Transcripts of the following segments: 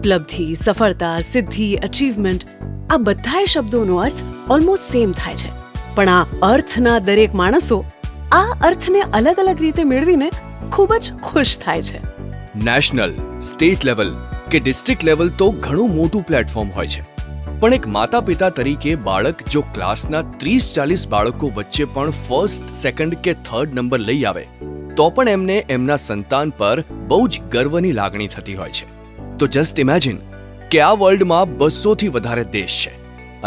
ઉપલબ્ધિ, સફળતા, સિદ્ધિ, અચીવમેન્ટ આ બધા શબ્દોનો અર્થ ઓલમોસ્ટ સેમ થાય છે, પણ આ અર્થના દરેક માણસો આ અર્થને અલગ અલગ રીતે મેળવીને ખૂબ જ ખુશ થાય છે. નેશનલ, સ્ટેટ લેવલ કે ડિસ્ટ્રિક્ટ લેવલ તો ઘણું મોટું પ્લેટફોર્મ હોય છે, પણ એક માતા પિતા તરીકે બાળક જો ક્લાસના 30-40 બાળકો વચ્ચે પણ ફર્સ્ટ, સેકન્ડ કે થર્ડ નંબર લઈ આવે તો પણ એમને એમના સંતાન પર બહુ જ ગર્વની લાગણી થતી હોય છે. તો જસ્ટ ઇમેજિન કે આ વર્લ્ડમાં 200થી વધારે દેશ છે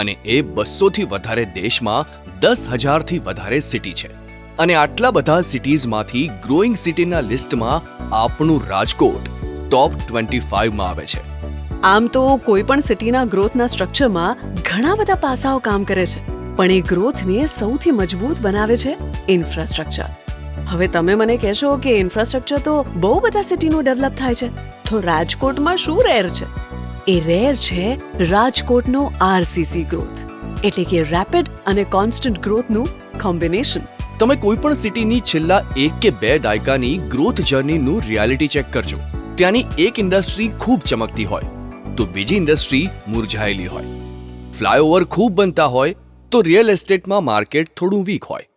અને એ 200થી વધારે દેશમાં 10,000થી વધારે સિટી છે, અને આટલા બધા સિટીઝમાંથી ગ્રોઈંગ સિટીના લિસ્ટમાં આપણું રાજકોટ ટોપ 25માં આવે છે. આમ તો કોઈ પણ સિટીના ગ્રોથના સ્ટ્રક્ચરમાં ઘણા બધા પાસાઓ કામ કરે છે, પણ એ ગ્રોથને સૌથી મજબૂત બનાવે છે ઇન્ફ્રાસ્ટ્રક્ચર. હવે તમે મને કહેશો કે ઇન્ફ્રાસ્ટ્રક્ચર તો બહુ બધા સિટીનું ડેવલપ થાય છે, તો રાજકોટમાં શું રેર છે? એ રેર છે રાજકોટનો RCC ગ્રોથ, એટલે કે રેપિડ અને કોન્સ્ટન્ટ ગ્રોથનું કોમ્બિનેશન. તમે કોઈ પણ સિટીની છેલ્લા 1 કે 2 દાયકાની ગ્રોથ જર્નીનું રિયાલિટી ચેક કરજો. ત્યાંની એક ઇન્ડસ્ટ્રી ખૂબ ચમકતી હોય તો બીજી ઇન્ડસ્ટ્રી મુરઝાયેલી હોય. ફ્લાયઓવર ખૂબ બનતા હોય તો રિયલ એસ્ટેટમાં માર્કેટ થોડું વીક હોય.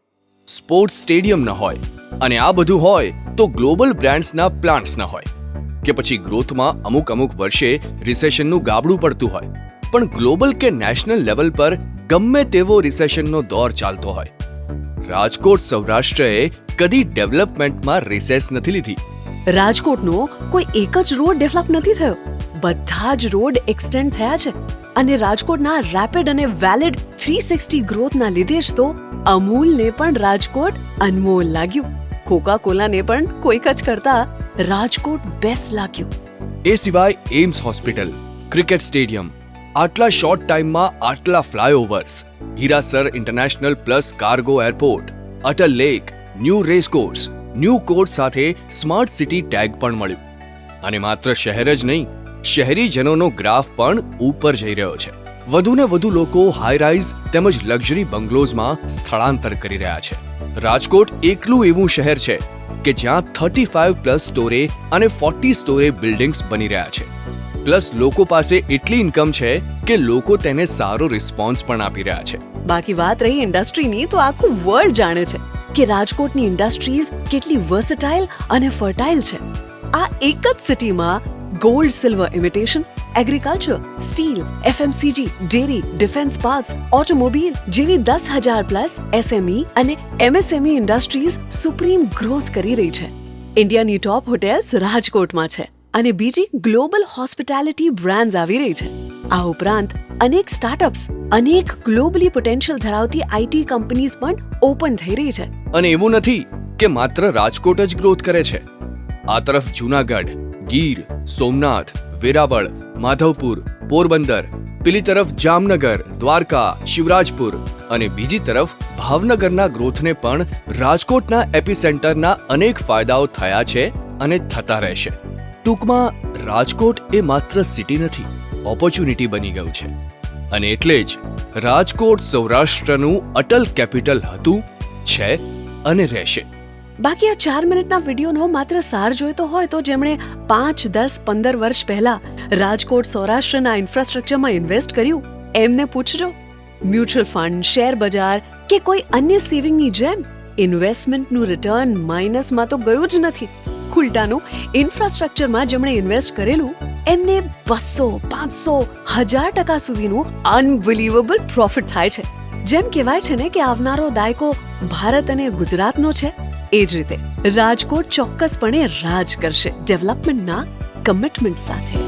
સ્પોર્ટ્સ સ્ટેડિયમ ન હોય અને આ બધું હોય તો ગ્લોબલ બ્રાન્ડ્સના પ્લાન્ટ્સ ન હોય, કે પછી ગ્રોથમાં અમુક વર્ષે રિસેશનનું ગાબડું પડતું હોય, પણ ગ્લોબલ કે નેશનલ લેવલ પર ગમે તેવો રિસેશનનો દોર ચાલતો હોય. રાજકોટ સૌરાષ્ટ્રએ કદી ડેવલપમેન્ટમાં રિસેસ નથી લીધી. રાજકોટનો કોઈ એક જ રોડ ડેવલપ નથી થયો, બધા જ રોડ એક્સટેન્ડ થયા છે, અને રાજકોટના રેપિડ અને વેલિડ 360 ગ્રોથના લીધે જ તો અમૂલને પણ રાજકોટ અનમોલ લાગ્યું, કોકા કોલાને પણ કોઈક જ કરતા રાજકોટ બેસ્ટ લાગ્યું. એ સિવાય એમ્સ હોસ્પિટલ, ક્રિકેટ સ્ટેડિયમ, આટલા શોર્ટ ટાઈમમાં આટલા flyovers, Hirasar international plus cargo airport, Atal lake, new race course, new court સાથે સ્માર્ટ સિટી ટેગ પણ મળ્યું. અને માત્ર શહેર જ નહીં, શહેરીજનોનો ગ્રાફ પણ ઉપર જઈ રહ્યો છે. વધુને વધુ લોકો હાઈ રાઇઝ તેમજ લક્ઝરી બંગલોઝમાં સ્થળાંતર કરી રહ્યા છે. રાજકોટ એકલું એવું શહેર છે કે જ્યાં 35+ સ્ટોરે અને 40 સ્ટોરે બિલ્ડિંગ્સ બની રહ્યા છે. પ્લસ લોકો પાસે એટલી ઇન્કમ છે કે લોકો તેને સારો રિસ્પોન્સ પણ આપી રહ્યા છે. બાકી વાત રહી ઇન્ડસ્ટ્રીની, તો આખું વર્લ્ડ જાણે છે કે રાજકોટની ઇન્ડસ્ટ્રીઝ કેટલી વર્સેટાઇલ અને ફર્ટાઇલ છે. આ એક જ સિટીમાં gold, silver imitation, agriculture, steel, FMCG, dairy, defence parts, automobile જેવી 10,000+ SME અને MSME ઇન્ડસ્ટ્રીઝ સુપ્રીમ ગ્રોથ કરી રહી છે. ઇન્ડિયાની ટોપ હોટેલ્સ રાજકોટમાં છે અને બીજી ગ્લોબલ હોસ્પિટાલિટી બ્રાન્ડ્સ આવી રહી છે. આ ઉપરાંત અનેક સ્ટાર્ટઅપ્સ, અનેક ગ્લોબલી પોટેન્શિયલ ધરાવતી IT કંપનીઝ પણ ઓપન થઈ રહી છે. અને એવું નથી કે માત્ર રાજકોટ જ ગ્રોથ કરે છે. આ તરફ જૂનાગઢ, ગીર, સોમનાથ, વેરાવળ, માધવપુર, પોરબંદર, પેલી તરફ જામનગર, દ્વારકા, શિવરાજપુર અને બીજી તરફ ભાવનગરના ગ્રોથને પણ રાજકોટના એપિસેન્ટરના અનેક ફાયદાઓ થયા છે અને થતા રહેશે. ટૂંકમાં રાજકોટ એ માત્ર સિટી નથી, ઓપોર્ચ્યુનિટી બની ગયું છે. અને એટલે જ રાજકોટ સૌરાષ્ટ્રનું અટલ કેપિટલ હતું, છે અને રહેશે. બાકી આ 4 મિનિટના વિડીયોનો માત્ર સાર જોઈતો હોય તો જેમણે 5, 10, 15 વર્ષ પહેલા રાજકોટ સૌરાષ્ટ્રના ઇન્ફ્રાસ્ટ્રક્ચરમાં ઇન્વેસ્ટ કર્યું એમને પૂછજો. મ્યુચ્યુઅલ ફંડ, શેર બજાર કે કોઈ અન્ય સેવિંગની જેમ ઇન્વેસ્ટમેન્ટનું રિટર્ન માઇનસમાં તો ગયું જ નથી. ઉલટાનું ઇન્ફ્રાસ્ટ્રક્ચરમાં જેમણે ઇન્વેસ્ટ કરેલું એમને 200, 500, 1000% સુધીનું અનબિલીવેબલ પ્રોફિટ થાય છે. જેમ કહેવાય છે ને કે આવનારો દાયકો ભારત અને ગુજરાતનો છે, એ જ રીતે રાજકોટ ચોક્કસપણે રાજ કરશે ડેવલપમેન્ટના કમિટમેન્ટ સાથે.